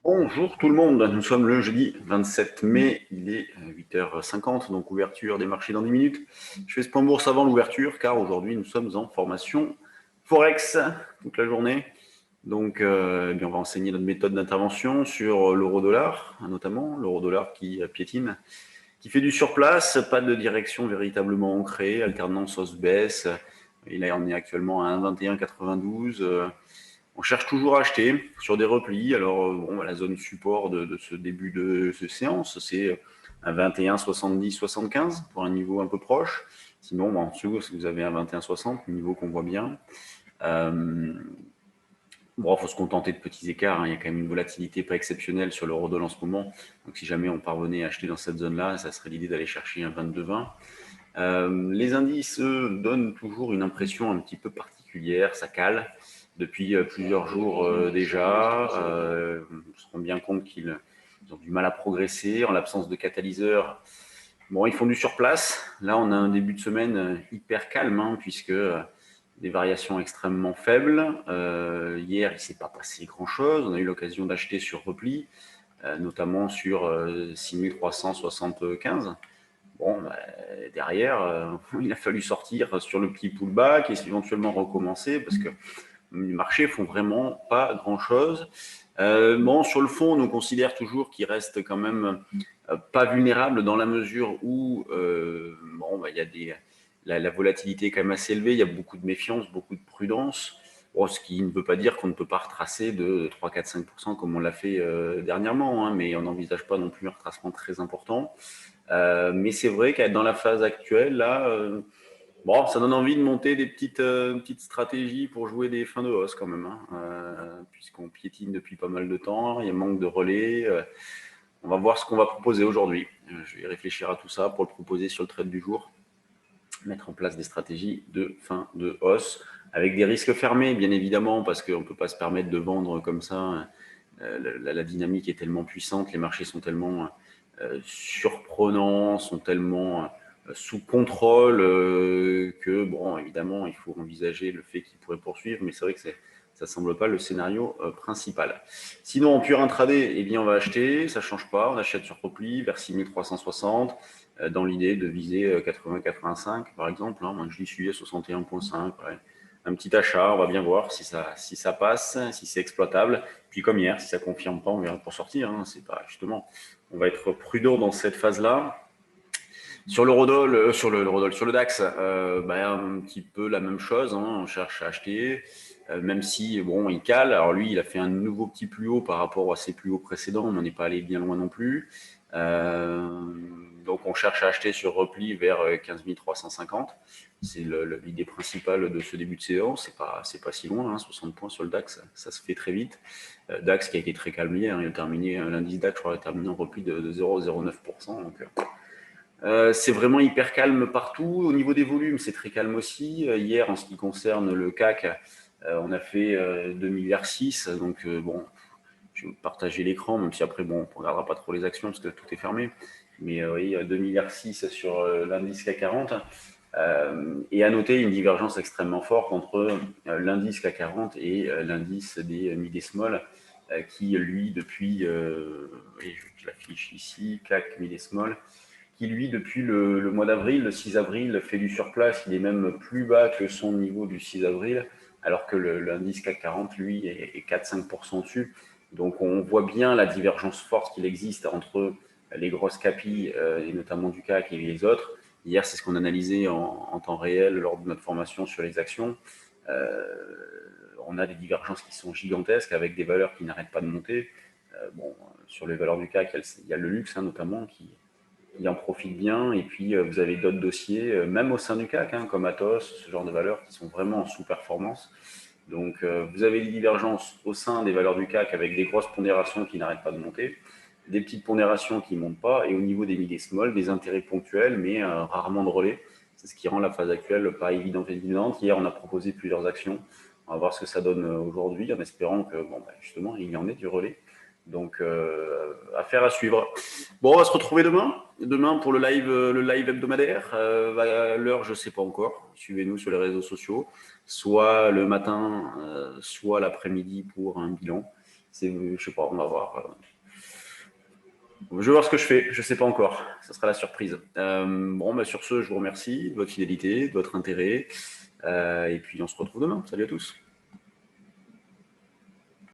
Bonjour tout le monde, nous sommes le jeudi 27 mai, il est 8h50, donc ouverture des marchés dans 10 minutes. Je fais ce point bourse avant l'ouverture car aujourd'hui nous sommes en formation Forex toute la journée. Donc on va enseigner notre méthode d'intervention sur l'euro-dollar, notamment l'euro-dollar qui piétine, qui fait du surplace, pas de direction véritablement ancrée, alternance hausse-baisse. Et là on est actuellement à 1,2192. On cherche toujours à acheter sur des replis. Alors, la zone support de ce début de séance, c'est un 21, 70, 75 pour un niveau un peu proche. Sinon, en dessous, si vous avez un 21, 60, niveau qu'on voit bien. Il faut se contenter de petits écarts, hein. Il y a quand même une volatilité pas exceptionnelle sur l'euro-dollar en ce moment. Donc, si jamais on parvenait à acheter dans cette zone-là, ça serait l'idée d'aller chercher un 22,20. Les indices, eux, donnent toujours une impression un petit peu particulière, ça cale depuis plusieurs jours déjà. On se rend bien compte qu'ils ont du mal à progresser en l'absence de catalyseurs. Bon, ils font du surplace. Là, on a un début de semaine hyper calme, hein, puisque des variations extrêmement faibles. Hier, il ne s'est pas passé grand-chose. On a eu l'occasion d'acheter sur repli, notamment sur 6375. Bon, derrière, il a fallu sortir sur le petit pullback et éventuellement recommencer parce que les marchés font vraiment pas grand-chose. Sur le fond, on considère toujours qu'il reste quand même pas vulnérable dans la mesure où il y a la volatilité est quand même assez élevée, il y a beaucoup de méfiance, beaucoup de prudence. Bon, ce qui ne veut pas dire qu'on ne peut pas retracer de 3, 4, 5% comme on l'a fait dernièrement, hein, mais on n'envisage pas non plus un retracement très important. Mais c'est vrai qu'être dans la phase actuelle, là, ça donne envie de monter des petites stratégies pour jouer des fins de hausse quand même, hein. Puisqu'on piétine depuis pas mal de temps, il y a manque de relais. On va voir ce qu'on va proposer aujourd'hui. Je vais réfléchir à tout ça pour le proposer sur le trade du jour. Mettre en place des stratégies de fin de hausse avec des risques fermés, bien évidemment, parce qu'on ne peut pas se permettre de vendre comme ça. La dynamique est tellement puissante, les marchés sont tellement surprenants, sont tellement sous contrôle que, évidemment, il faut envisager le fait qu'ils pourraient poursuivre, mais c'est vrai que ça ne semble pas le scénario principal. Sinon, en pur intraday, on va acheter, ça ne change pas, on achète sur repli vers 6360 dans l'idée de viser 80-85 par exemple, hein. Moi je l'y suis à 61,5. Ouais. Un petit achat, on va bien voir si ça passe, si c'est exploitable. Puis comme hier, si ça confirme pas, on verra pour sortir, hein. C'est pas justement, on va être prudent dans cette phase-là. Sur l'eurodoll, sur le DAX, un petit peu la même chose, hein. On cherche à acheter, même si il cale. Alors lui, il a fait un nouveau petit plus haut par rapport à ses plus hauts précédents. On n'en est pas allé bien loin non plus. Donc on cherche à acheter sur repli vers 15 350. C'est l'idée principale de ce début de séance. C'est pas si loin, hein, 60 points sur le DAX, ça se fait très vite. DAX qui a été très calme hier, hein. Il a terminé, l'indice DAX, je crois, a terminé en repli de 0,09%. Donc c'est vraiment hyper calme partout. Au niveau des volumes, c'est très calme aussi. Hier, en ce qui concerne le CAC, on a fait 2,6 milliards. Donc, je vais partager l'écran, même si après, on ne regardera pas trop les actions parce que tout est fermé. Mais oui, 2,6 milliards sur l'indice CAC 40. Et à noter une divergence extrêmement forte entre l'indice CAC 40 et l'indice des mid et small, qui, lui, depuis, je l'affiche ici, CAC mid et small, qui lui, depuis le mois d'avril, le 6 avril, fait du surplace. Il est même plus bas que son niveau du 6 avril, alors que l'indice CAC 40, lui, est 4-5% dessus. Donc on voit bien la divergence forte qu'il existe entre les grosses capis, et notamment du CAC et les autres. Hier, c'est ce qu'on analysait en temps réel lors de notre formation sur les actions. On a des divergences qui sont gigantesques avec des valeurs qui n'arrêtent pas de monter. Sur les valeurs du CAC, il y a le luxe, hein, notamment, qui en profite bien. Et puis, vous avez d'autres dossiers, même au sein du CAC, hein, comme Atos, ce genre de valeurs qui sont vraiment en sous-performance. Donc, vous avez des divergences au sein des valeurs du CAC avec des grosses pondérations qui n'arrêtent pas de monter, des petites pondérations qui ne montent pas, et au niveau des mid et small, des intérêts ponctuels, mais rarement de relais. C'est ce qui rend la phase actuelle pas évidente. Hier, on a proposé plusieurs actions. On va voir ce que ça donne aujourd'hui, en espérant que, justement, il y en ait du relais. Donc, affaire à suivre. Bon, on va se retrouver demain. Demain pour le live hebdomadaire. L'heure, je ne sais pas encore. Suivez-nous sur les réseaux sociaux. Soit le matin, soit l'après-midi pour un bilan. Je sais pas, on va voir. Je vais voir ce que je fais, je sais pas encore, ça sera la surprise. Bon, sur ce, je vous remercie de votre fidélité, de votre intérêt, et puis on se retrouve demain. Salut à tous.